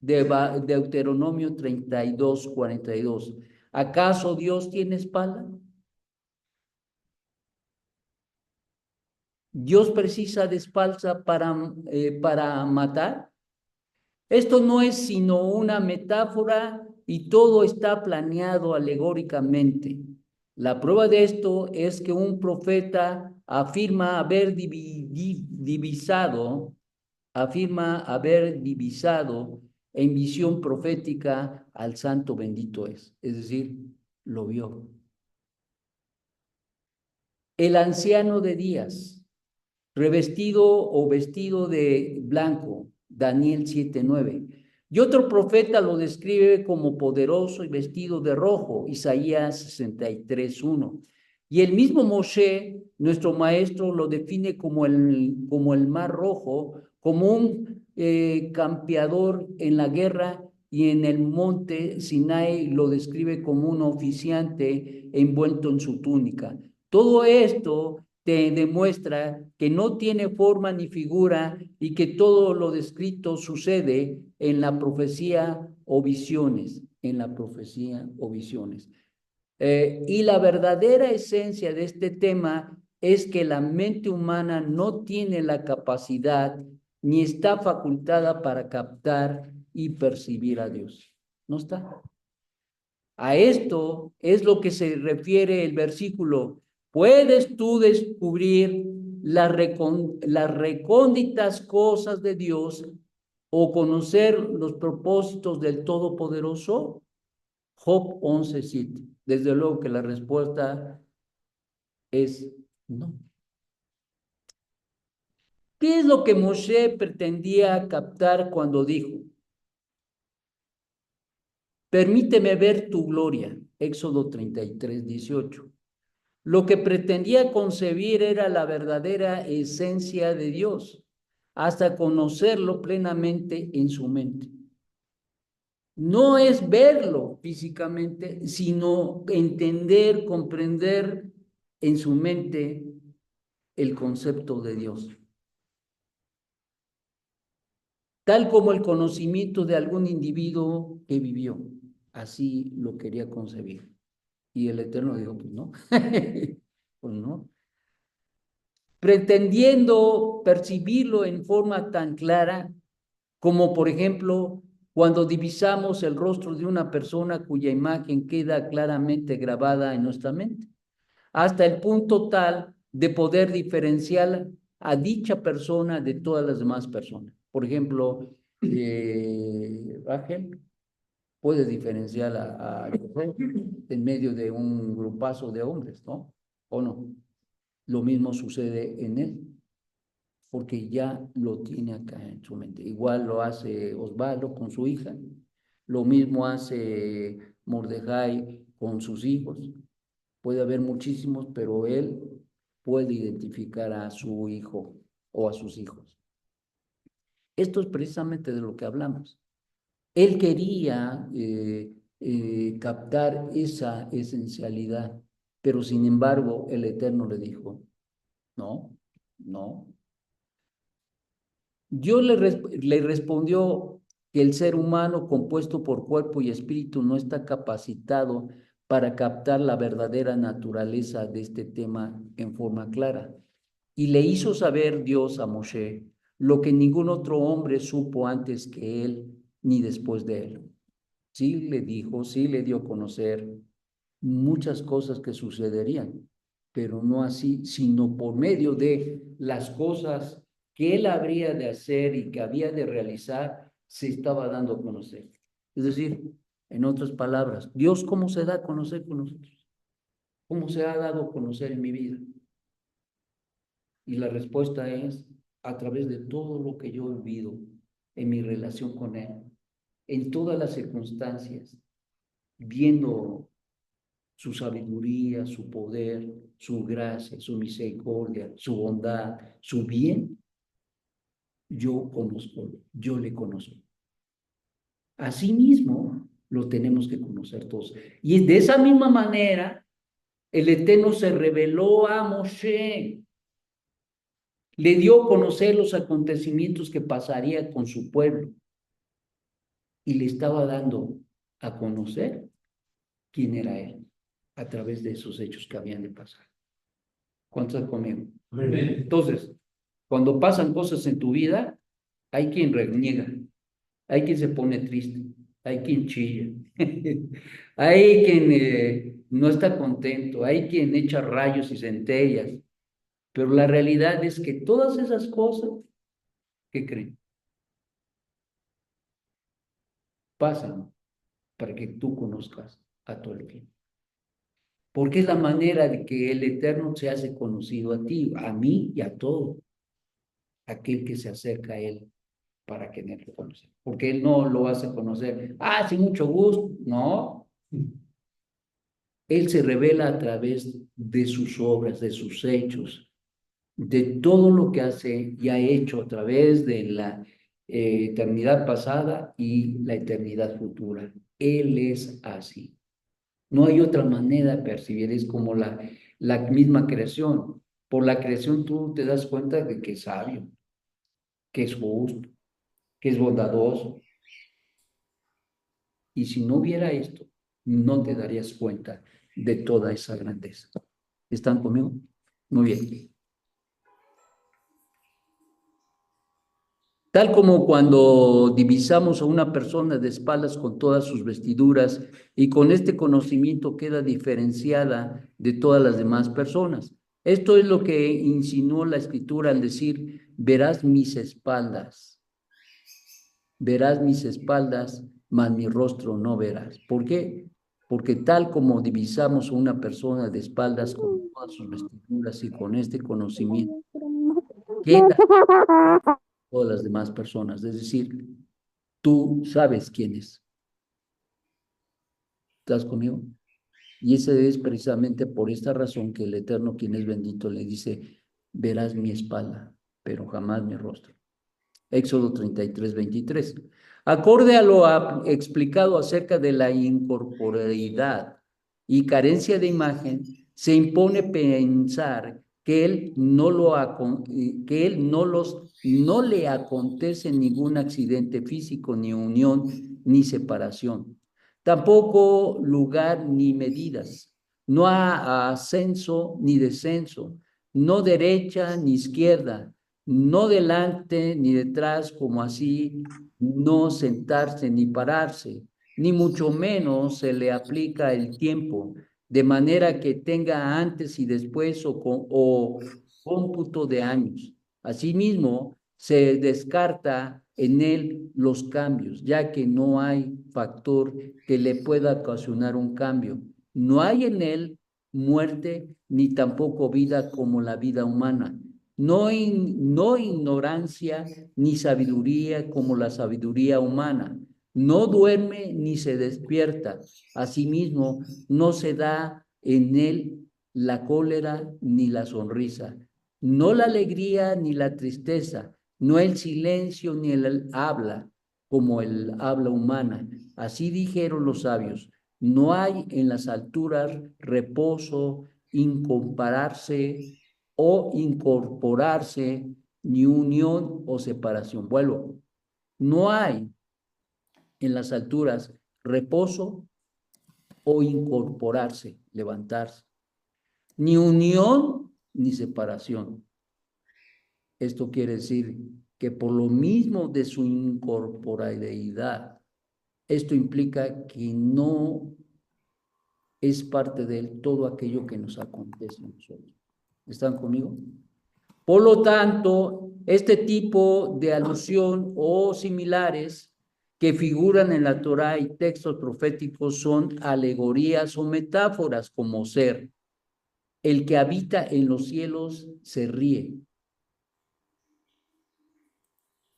de Deuteronomio 32:42. ¿Acaso Dios tiene espalda? ¿Dios precisa de espalda para matar? Esto no es sino una metáfora y todo está planeado alegóricamente. La prueba de esto es que un profeta afirma haber divisado en visión profética al santo bendito es decir, lo vio. El anciano de días, revestido o vestido de blanco, Daniel 7:9. Y otro profeta lo describe como poderoso y vestido de rojo, Isaías 63:1. Y el mismo Moshe, nuestro maestro, lo define como el mar rojo, como un campeador en la guerra, y en el monte Sinai lo describe como un oficiante envuelto en su túnica. Todo esto te demuestra que no tiene forma ni figura y que todo lo descrito sucede en la profecía o visiones, y la verdadera esencia de este tema es que la mente humana no tiene la capacidad ni está facultada para captar y percibir a Dios. No está. A esto es lo que se refiere el versículo. ¿Puedes tú descubrir las recónditas cosas de Dios o conocer los propósitos del Todopoderoso? Job 11:7. Desde luego que la respuesta es no. ¿Qué es lo que Moshe pretendía captar cuando dijo, permíteme ver tu gloria? Éxodo 33:18. Lo que pretendía concebir era la verdadera esencia de Dios, hasta conocerlo plenamente en su mente. No es verlo físicamente, sino entender, comprender en su mente el concepto de Dios. Tal como el conocimiento de algún individuo que vivió. Así lo quería concebir. Y el Eterno dijo, pues no, pues no. Pretendiendo percibirlo en forma tan clara como, por ejemplo, cuando divisamos el rostro de una persona cuya imagen queda claramente grabada en nuestra mente, hasta el punto tal de poder diferenciar a dicha persona de todas las demás personas. Por ejemplo, Ángel puede diferenciar a en medio de un grupazo de hombres, ¿no? ¿O no? Lo mismo sucede en él, porque ya lo tiene acá en su mente. Igual lo hace Osvaldo con su hija, lo mismo hace Mordejai con sus hijos. Puede haber muchísimos, pero él puede identificar a su hijo o a sus hijos. Esto es precisamente de lo que hablamos. Él quería captar esa esencialidad, pero sin embargo el Eterno le dijo, no, no. Dios le respondió que el ser humano compuesto por cuerpo y espíritu no está capacitado para captar la verdadera naturaleza de este tema en forma clara. Y le hizo saber Dios a Moshe lo que ningún otro hombre supo antes que él ni después de él. Sí le dijo, sí le dio a conocer muchas cosas que sucederían, pero no así, sino por medio de las cosas que él habría de hacer y que había de realizar, se estaba dando a conocer. Es decir, en otras palabras, Dios, ¿cómo se da a conocer con nosotros? ¿Cómo se ha dado a conocer en mi vida? Y la respuesta es a través de todo lo que yo he vivido en mi relación con Él, en todas las circunstancias, viendo su sabiduría, su poder, su gracia, su misericordia, su bondad, su bien, yo conozco, yo le conozco. Asimismo, lo tenemos que conocer todos. Y de esa misma manera, el Eterno se reveló a Moshe, le dio a conocer los acontecimientos que pasaría con su pueblo y le estaba dando a conocer quién era él a través de esos hechos que habían de pasar. ¿Cuántos están conmigo? Entonces, cuando pasan cosas en tu vida, hay quien reniega, hay quien se pone triste, hay quien chilla, hay quien no está contento, hay quien echa rayos y centellas, pero la realidad es que todas esas cosas, ¿qué creen? Pasan para que tú conozcas a todo el bien. Porque es la manera de que el Eterno se hace conocido a ti, a mí y a todo aquel que se acerca a Él para que Él lo conozca. Porque Él no lo hace conocer, sin mucho gusto, no. Él se revela a través de sus obras, de sus hechos, de todo lo que hace y ha hecho a través de la eternidad pasada y la eternidad futura. Él es así. No hay otra manera de percibir, es como la misma creación. Por la creación tú te das cuenta de que es sabio, que es justo, que es bondadoso. Y si no hubiera esto, no te darías cuenta de toda esa grandeza. ¿Están conmigo? Muy bien. Tal como cuando divisamos a una persona de espaldas con todas sus vestiduras y con este conocimiento queda diferenciada de todas las demás personas. Esto es lo que insinuó la escritura al decir, verás mis espaldas, mas mi rostro no verás. ¿Por qué? porque tal como divisamos a una persona de espaldas con todas sus vestiduras y con este conocimiento, queda todas las demás personas. Es decir, tú sabes quién es. ¿Estás conmigo? Y ese es precisamente por esta razón que el Eterno, quien es bendito, le dice, verás mi espalda, pero jamás mi rostro. Éxodo 33:23. Acorde a lo explicado acerca de la incorporeidad y carencia de imagen, se impone pensar que él no le acontece ningún accidente físico, ni unión, ni separación. Tampoco lugar ni medidas. No ha ascenso ni descenso, no derecha ni izquierda, no delante ni detrás, como así, no sentarse ni pararse, ni mucho menos se le aplica el tiempo, de manera que tenga antes y después o cómputo de años. Asimismo, se descarta en él los cambios, ya que no hay factor que le pueda ocasionar un cambio. No hay en él muerte ni tampoco vida como la vida humana. No, no ignorancia ni sabiduría como la sabiduría humana. No duerme ni se despierta. Asimismo, no se da en él la cólera ni la sonrisa, no la alegría ni la tristeza, no el silencio ni el habla como el habla humana. Así dijeron los sabios. No hay en las alturas reposo, incompararse o incorporarse, ni unión o separación. Vuelvo, no hay en las alturas reposo o incorporarse, levantarse, ni unión ni separación. Esto quiere decir que por lo mismo de su incorporeidad, esto implica que no es parte de él todo aquello que nos acontece a nosotros. ¿Están conmigo? Por lo tanto, este tipo de alusión o similares que figuran en la Torá y textos proféticos son alegorías o metáforas como ser. El que habita en los cielos se ríe.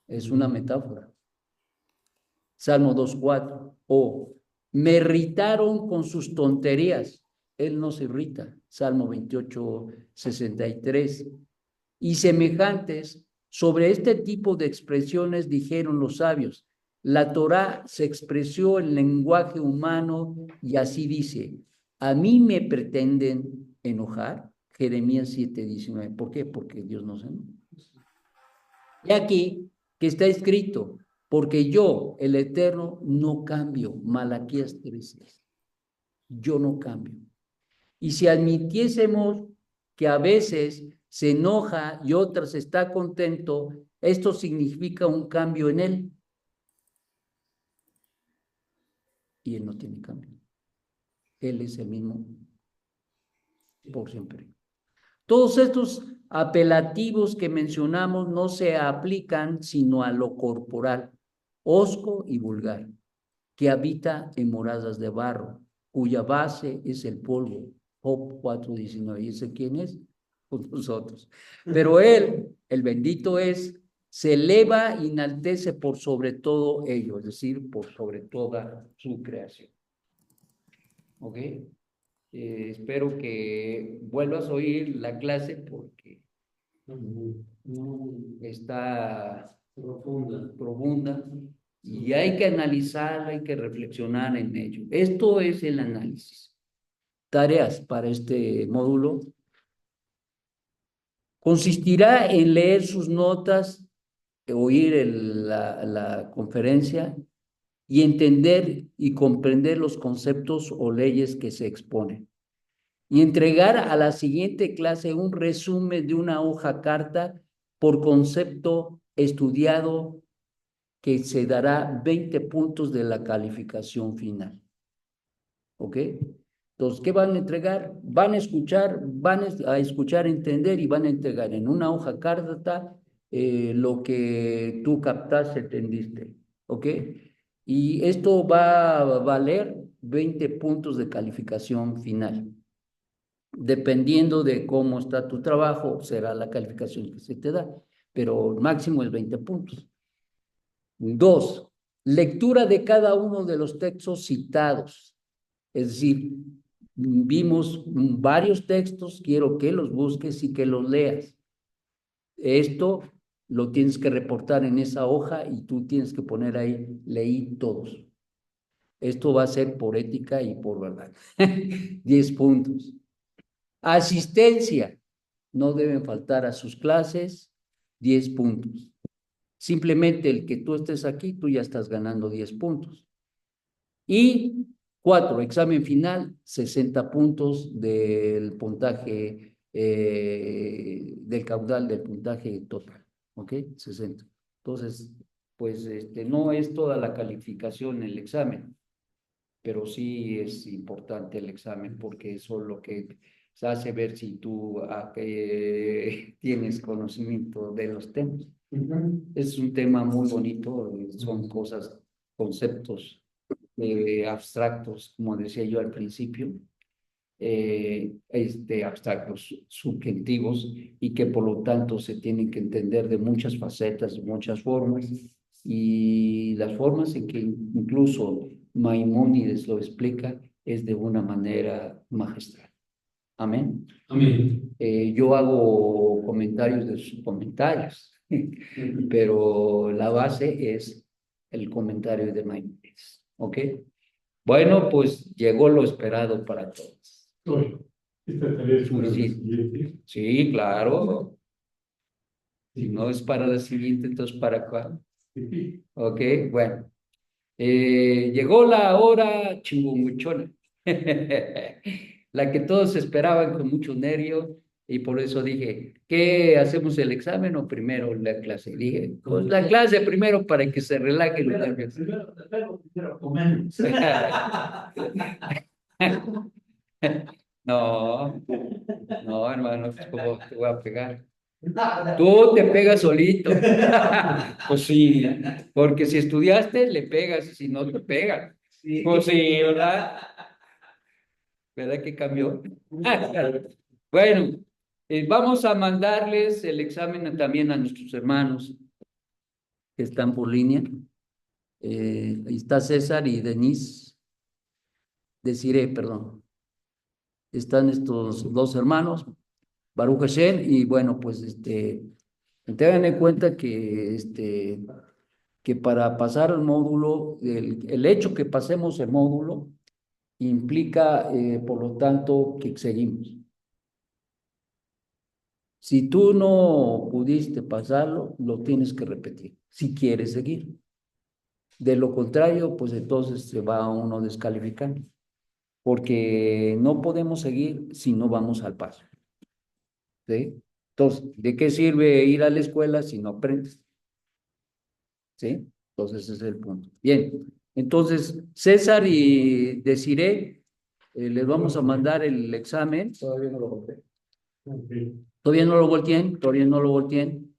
Es una metáfora. Salmo 2:4. O me irritaron con sus tonterías. Él no se irrita. Salmo 28:63. Y semejantes, sobre este tipo de expresiones dijeron los sabios. La Torá se expresó en lenguaje humano y así dice, a mí me pretenden enojar. Jeremías 7:19. ¿Por qué? Porque Dios no se enoja. Y aquí que está escrito, porque yo, el Eterno, no cambio. Malaquías 3:6. Yo no cambio. Y si admitiésemos que a veces se enoja y otras está contento, esto significa un cambio en él. Y él no tiene cambio. Él es el mismo por siempre. Todos estos apelativos que mencionamos no se aplican sino a lo corporal, hosco y vulgar, que habita en moradas de barro, cuya base es el polvo. Job 4:19. ¿Y ese quién es? Pues nosotros. Pero él, el bendito es, se eleva y enaltece por sobre todo ello, es decir, por sobre toda su creación. ¿Ok? Espero que vuelvas a oír la clase porque está profunda y hay que analizarla, hay que reflexionar en ello. Esto es el análisis. Tareas para este módulo. Consistirá en leer sus notas, oír la conferencia y entender y comprender los conceptos o leyes que se exponen. Y entregar a la siguiente clase un resumen de una hoja carta por concepto estudiado que se dará 20 puntos de la calificación final. ¿Ok? Entonces, ¿qué van a entregar? Van a escuchar, entender y van a entregar en una hoja carta lo que tú captaste, entendiste. ¿Ok? Y esto va a valer 20 puntos de calificación final. Dependiendo de cómo está tu trabajo, será la calificación que se te da, pero máximo es 20 puntos. 2, lectura de cada uno de los textos citados. Es decir, vimos varios textos, quiero que los busques y que los leas. Esto lo tienes que reportar en esa hoja y tú tienes que poner ahí, leí todos. Esto va a ser por ética y por verdad. 10 puntos. Asistencia. No deben faltar a sus clases, 10 puntos. Simplemente el que tú estés aquí, tú ya estás ganando 10 puntos. Y 4, examen final, 60 puntos del puntaje, del caudal del puntaje total. ¿Ok? 60. Entonces, pues no es toda la calificación el examen, pero sí es importante el examen porque eso es lo que hace ver si tú tienes conocimiento de los temas. Es un tema muy bonito, son cosas, conceptos abstractos, como decía yo al principio, abstractos subjetivos y que por lo tanto se tienen que entender de muchas facetas, de muchas formas, y las formas en que incluso Maimónides lo explica es de una manera magistral. Amén. Amén. Yo hago comentarios de sus comentarios, pero la base es el comentario de Maimónides. ¿Ok? Bueno, pues llegó lo esperado para todos. Bueno, esta tarea es para la Sí, siguiente. sí, claro. Si no es para la siguiente, entonces ¿para cuál? Sí. Ok, bueno. Llegó la hora chingüengüechona, la que todos esperaban con mucho nervio, y por eso dije, ¿qué hacemos el examen o primero la clase? Y dije, pues la clase primero para que se relajen los nervios. Primero comemos. No, no, hermano, ¿cómo te voy a pegar? Tú te pegas solito. Pues sí, porque si estudiaste, le pegas, si no te pegas. Sí. Pues sí, ¿verdad? ¿Verdad que cambió? Bueno, vamos a mandarles el examen también a nuestros hermanos que están por línea. Ahí está César y Denise, Desiree, perdón. Están estos dos hermanos, Baruch Hashem, y bueno, pues tengan en cuenta que para pasar el módulo, el hecho que pasemos el módulo implica, por lo tanto, que seguimos. Si tú no pudiste pasarlo, lo tienes que repetir, si quieres seguir. De lo contrario, pues entonces se va uno descalificando, porque no podemos seguir si no vamos al paso. ¿Sí? Entonces, ¿de qué sirve ir a la escuela si no aprendes? ¿Sí? Entonces ese es el punto. Bien, entonces César y Desiree, les vamos a mandar el examen. Todavía no lo volteé. Okay. Todavía no lo volteen, todavía no lo volteen.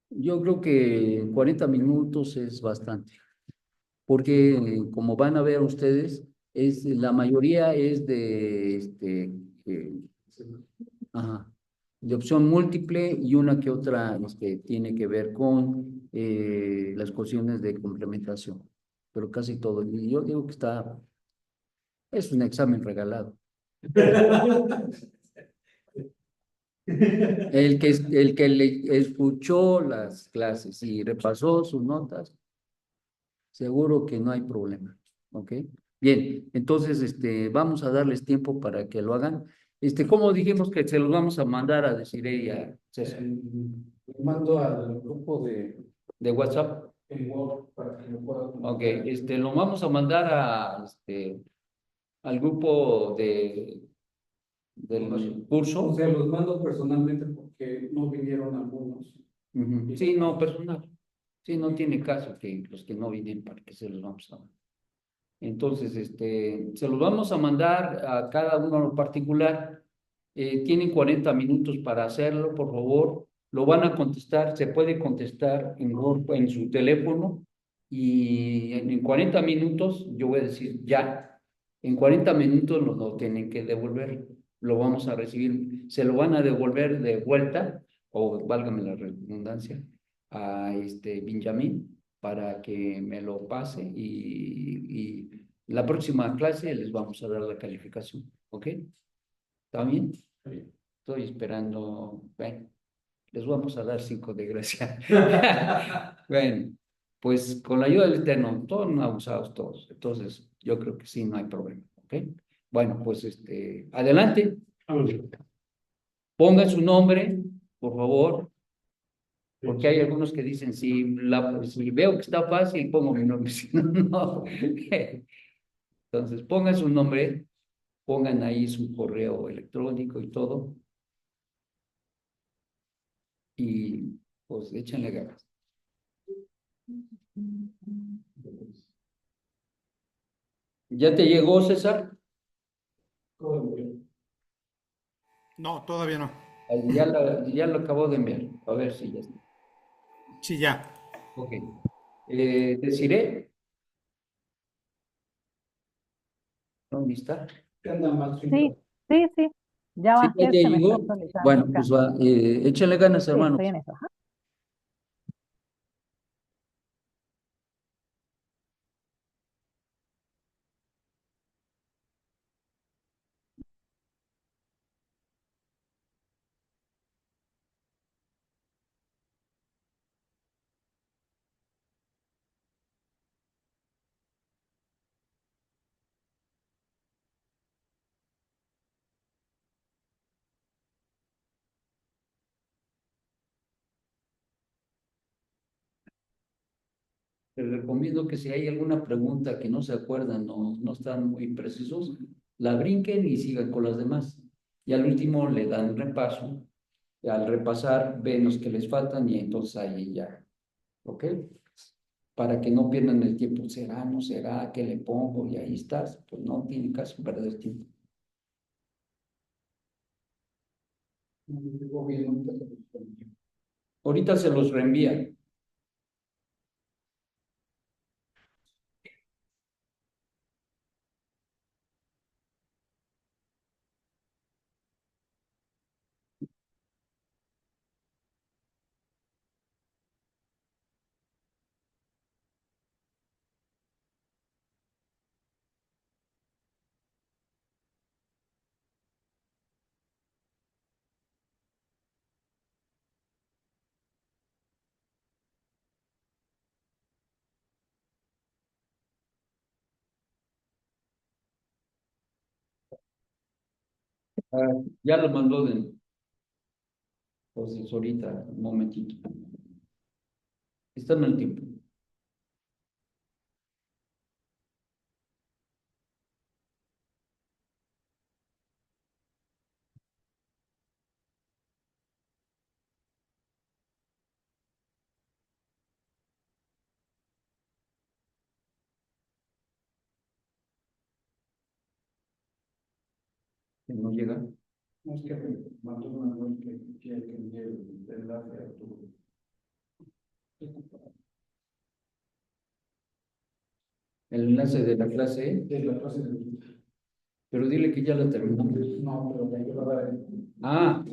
Yo creo que 40 minutos es bastante, porque como van a ver ustedes, la mayoría es eh, ajá, de opción múltiple y una que otra tiene que ver con las cuestiones de complementación, pero casi todo. Y yo digo que es un examen regalado. El que le escuchó las clases y repasó sus notas, seguro que no hay problema. ¿Ok? Bien, entonces vamos a darles tiempo para que lo hagan. ¿Cómo dijimos que se los vamos a mandar a decir ella, César? Mando al grupo De WhatsApp. en Word para que lo pueda. Ok, lo vamos a mandar al grupo del curso. O sea, los mando personalmente porque no vinieron algunos. Ujú. Sí, no, personal. Sí, no tiene caso que los que no vienen para que se los vamos a mandar. Entonces, se los vamos a mandar a cada uno en particular. Tienen 40 minutos para hacerlo, por favor. lo van a contestar, se puede contestar en Word, en su teléfono y en 40 minutos, yo voy a decir ya, en 40 minutos nos lo tienen que devolver, lo vamos a recibir, se lo van a devolver de vuelta, o válgame la redundancia, a Benjamín para que me lo pase y la próxima clase les vamos a dar la calificación, ¿ok? ¿Está bien? Estoy esperando, bueno, les vamos a dar 5 de gracia. Bueno, pues con la ayuda del Eterno, todos no abusados todos, entonces yo creo que sí, no hay problema, ¿ok? Bueno, pues adelante, ponga su nombre, por favor, porque hay algunos que dicen, si veo que está fácil, pongo mi nombre, si no, no. Entonces, pongan su nombre, pongan ahí su correo electrónico y todo, y pues échenle ganas. ¿Ya te llegó, César? No, todavía no. Ya lo acabo de enviar. A ver si ya está. Sí, ya. Ok. Deciré, ¿dónde está? ¿Qué anda más Sí, sí, sí. Ya ¿Sí ya bajé, te se me está llegó? actualizando Bueno, acá. pues va, échenle ganas, Sí, estoy hermanos. en eso. Ajá. Les recomiendo que si hay alguna pregunta que no se acuerdan o no están muy precisos, la brinquen y sigan con las demás. Y al último le dan repaso. Y al repasar, ven los que les faltan y entonces ahí ya. ¿Ok? Para que no pierdan el tiempo. ¿Será? ¿No será? ¿Qué le pongo? Y ahí estás. Pues no tiene caso perder tiempo. Ahorita se los reenvía. Ah, ya lo mandó de, pues ahorita, un momentito. Está en el tiempo. Que no llega. No, es que me mandó una nota que quiere que envíe el enlace a tu. El enlace de la clase, ¿eh? De la clase de. Pero dile que ya la terminamos. No, pero ya lo va a ver. Ah,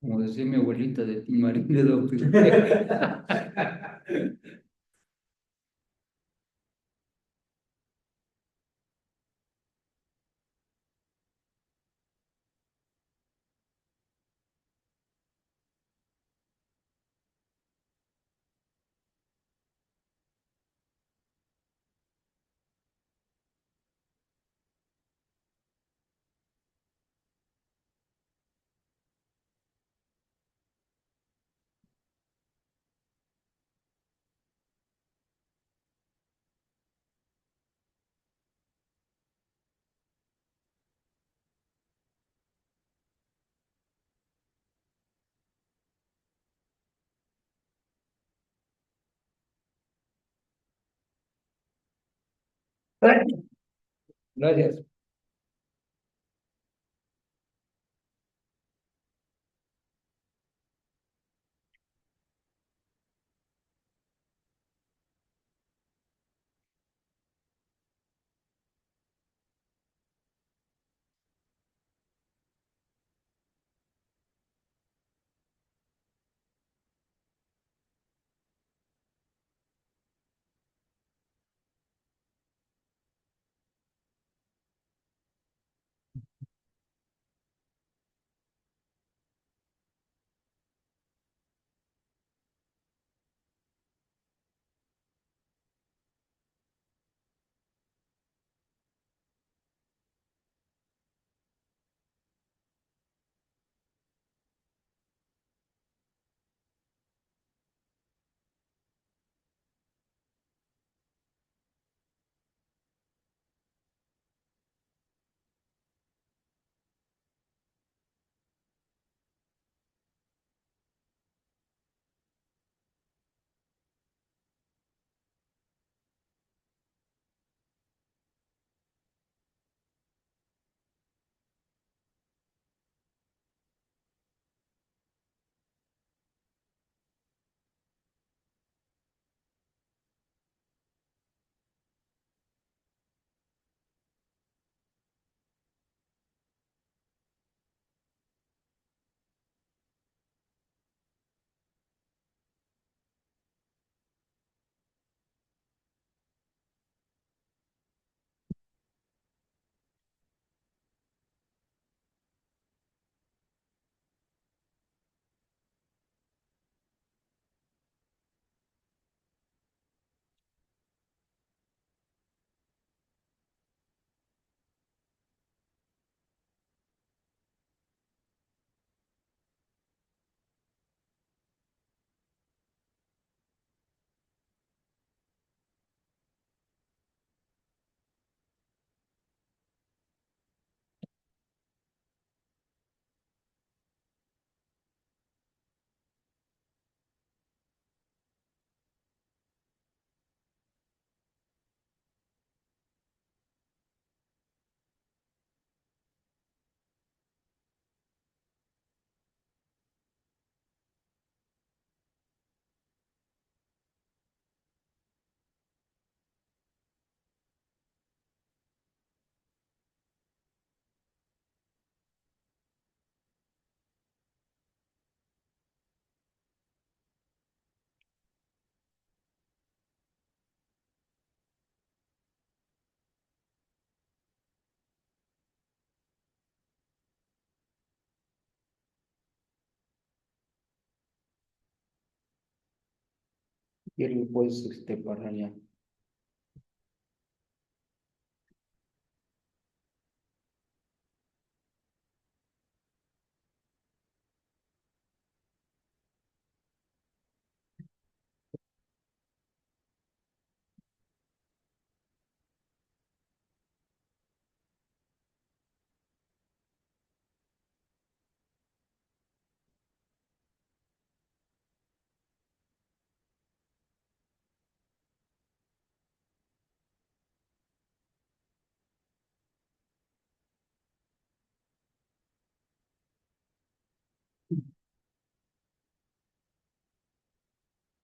Como decía mi abuelita de Marín de Doping. Gracias. Y él pues, para allá.